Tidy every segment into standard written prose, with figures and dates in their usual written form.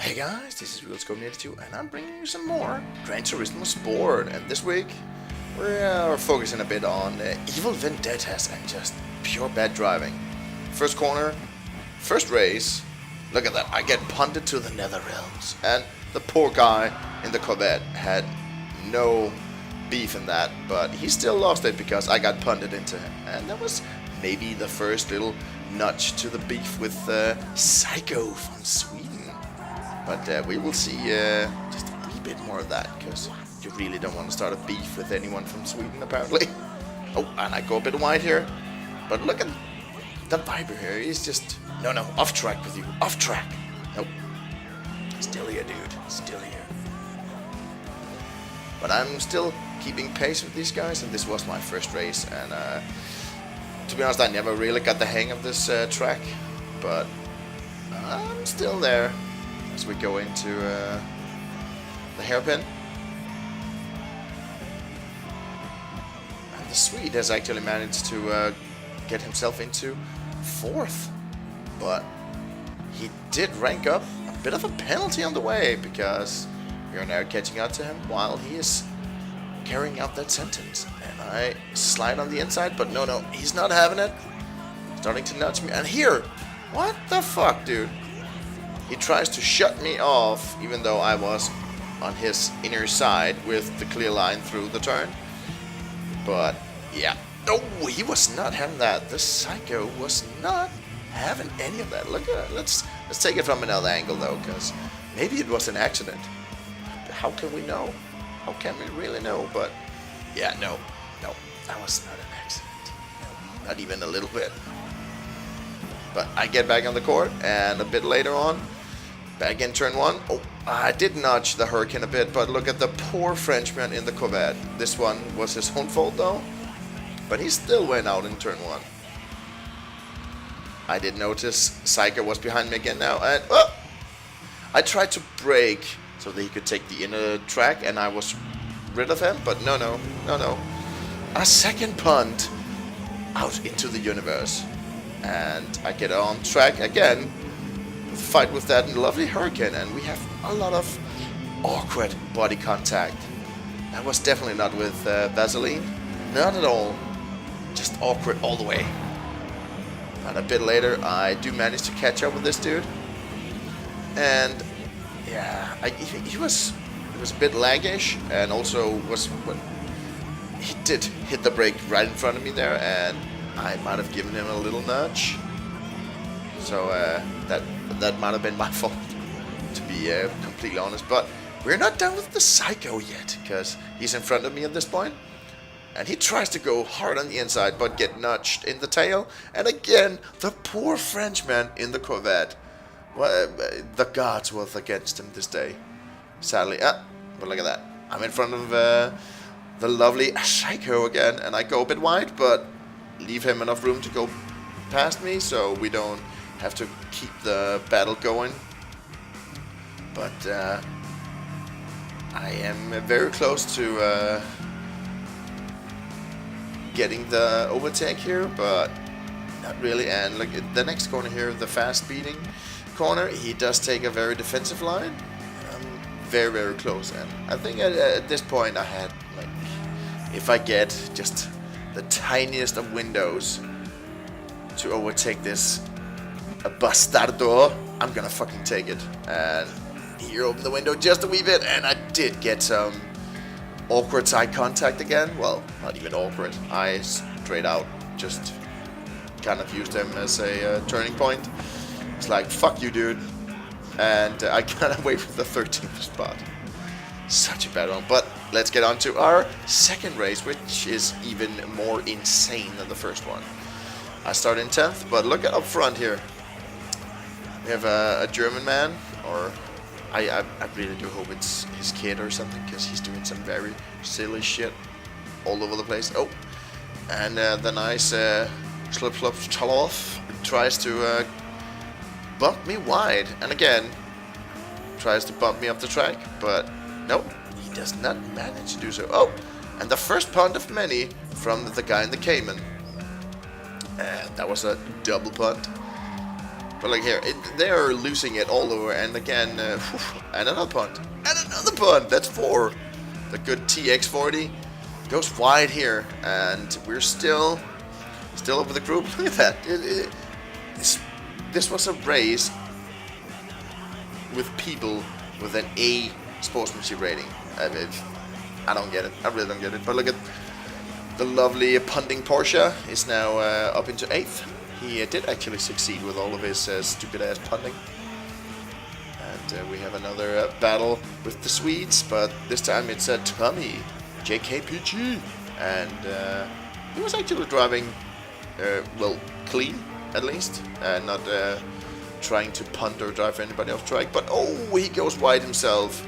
Hey guys, this is Pzykko and I'm bringing you some more Gran Turismo Sport. And this week we're focusing a bit on evil vendettas and just pure bad driving. First corner, first race. Look at that, I get punted to the nether realms. And the poor guy in the Corvette had no beef in that, but he still lost it because I got punted into him. And that was maybe the first little nudge to the beef with Pzykko from Sweden. But we will see just a wee bit more of that, because you really don't want to start a beef with anyone from Sweden, apparently. Oh, and I go a bit wide here. But look at the Viper here. He's just, no, off track with you. Off track. Nope. Still here, dude. Still here. But I'm still keeping pace with these guys, and this was my first race. And to be honest, I never really got the hang of this track. But I'm still there. As we go into the hairpin. And the Swede has actually managed to get himself into 4th. But he did rank up a bit of a penalty on the way, because we are now catching up to him while he is carrying out that sentence. And I slide on the inside, but no, he's not having it. Starting to nudge me. And here, what the fuck, dude? He tries to shut me off, even though I was on his inner side with the clear line through the turn. But yeah, no, he was not having that. The Pzykko was not having any of that. Look at it. Let's take it from another angle though, because maybe it was an accident. How can we know? How can we really know? But yeah, no, that was not an accident. No, not even a little bit. But I get back on the court, and a bit later on, back in turn 1. Oh, I did nudge the Hurricane a bit, but look at the poor Frenchman in the Corvette. This one was his own fault though, but he still went out in turn 1. I did notice Pzykko was behind me again now, and I tried to brake so that he could take the inner track, and I was rid of him, but no. A second punt out into the universe. And I get on track again, fight with that lovely Hurricane, and we have a lot of awkward body contact. That was definitely not with Vaseline, not at all, just awkward all the way. And a bit later, I do manage to catch up with this dude, and yeah, he was a bit laggish, and also he did hit the brake right in front of me there, and I might have given him a little nudge, so that might have been my fault, to be completely honest. But we're not done with the Pzykko yet, because he's in front of me at this point, and he tries to go hard on the inside, but get nudged in the tail. And again, the poor Frenchman in the Corvette. Well, the gods were against him this day, sadly. But look at that. I'm in front of the lovely Pzykko again, and I go a bit wide, but leave him enough room to go past me, so we don't have to keep the battle going. But I am very close to getting the overtake here, but not really. And look at the next corner here, the fast speeding corner. He does take a very defensive line. I'm very close, and I think at this point I had, like, if I get just the tiniest of windows to overtake this bastardo, I'm gonna fucking take it. And here over the window just a wee bit, and I did get some awkward eye contact again. Well, not even awkward. I straight out just kind of used him as a turning point. It's like, fuck you, dude. And I got away with the 13th spot. Such a bad one. But let's get on to our second race, which is even more insane than the first one. I start in 10th, but look at up front here. We have a German man, or I really do hope it's his kid or something, because he's doing some very silly shit all over the place. Oh, and the nice Chaloff tries to bump me wide, and again tries to bump me up the track, but nope, he does not manage to do so. Oh, and the first punt of many from the guy in the Cayman. And that was a double punt. But like here, they're losing it all over, and again, and another punt, and another punt. That's 4. The good TX40 goes wide here, and we're still over the group. Look at that. This was a race with people with an A sportsmanship rating. I don't get it. I really don't get it. But look at the lovely punting Porsche is now up into 8th. He did actually succeed with all of his stupid ass punting. And we have another battle with the Swedes, but this time it's Tommy JKPG, and he was actually driving well, clean at least, not trying to punt or drive anybody off track. But oh, he goes wide himself.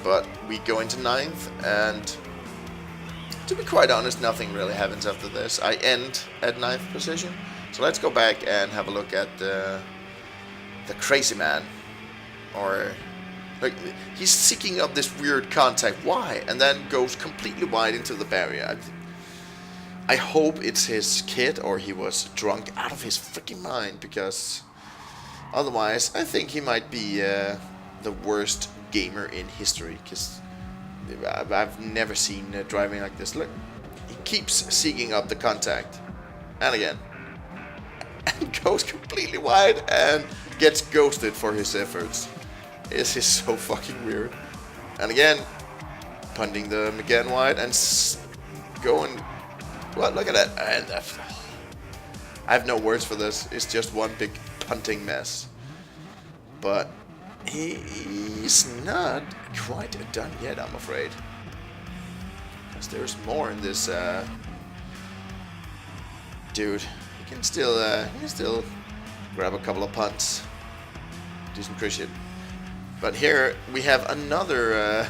But we go into 9th, and to be quite honest, nothing really happens after this. I end at 9th position. So let's go back and have a look at the crazy man. Or, like, he's seeking up this weird contact. Why? And then goes completely wide into the barrier. I hope it's his kid, or he was drunk out of his freaking mind, because otherwise I think he might be the worst gamer in history, because I've never seen driving like this. Look, he keeps seeking up the contact, and again, and goes completely wide and gets ghosted for his efforts. This is so fucking weird. And again, punting them again wide and going. Well, look at that. And I have no words for this. It's just one big punting mess. But he's not quite done yet, I'm afraid. Because there's more in this dude. He can still grab a couple of punts. Do some crazy shit. But here we have another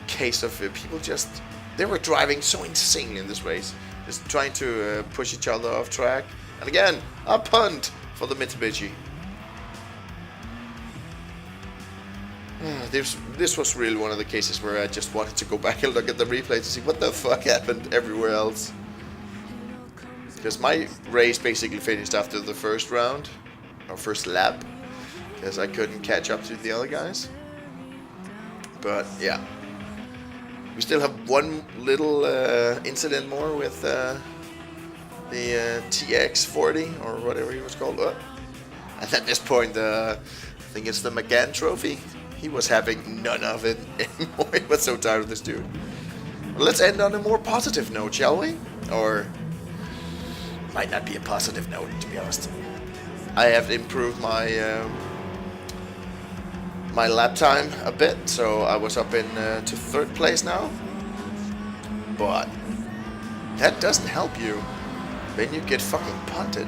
case of people they were driving so insanely in this race. Just trying to push each other off track. And again, a punt for the Mitsubishi. This was really one of the cases where I just wanted to go back and look at the replay to see what the fuck happened everywhere else. Because my race basically finished after the first round, or first lap, because I couldn't catch up to the other guys. But yeah, we still have one little incident more with the TX40 or whatever he was called. And at this point, I think it's the McGann Trophy. He was having none of it anymore. He was so tired of this dude. Well, let's end on a more positive note, shall we? Or might not be a positive note, to be honest. I have improved my my lap time a bit, so I was up in to 3rd place now. But that doesn't help you when you get fucking punted.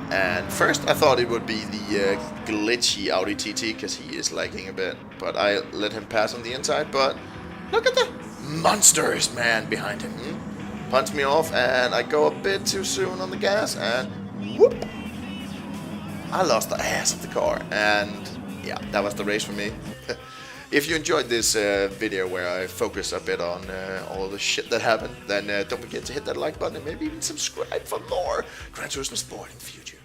And first I thought it would be the glitchy Audi TT, because he is lagging a bit. But I let him pass on the inside, but look at the monsters man behind him. Punts me off, and I go a bit too soon on the gas, and whoop! I lost the ass of the car, and yeah, that was the race for me. If you enjoyed this video where I focus a bit on all the shit that happened, then don't forget to hit that like button and maybe even subscribe for more Gran Turismo Sport in the future.